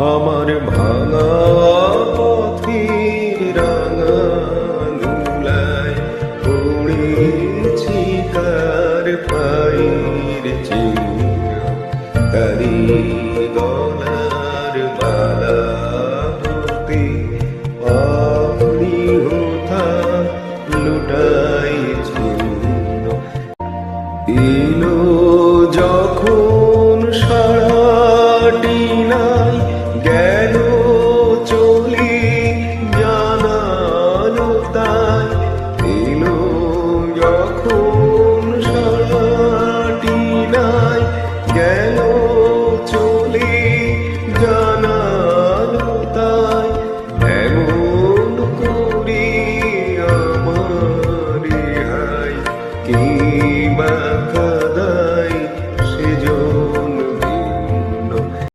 আমার ভাঙা পথের রাঙা ধুলায় পড়েছি কার পায়ের চিহ্ন, তারি গলার মালা হতে আপনি হোথা লুটাই ছিন্ন। এলো যখন সারাটি না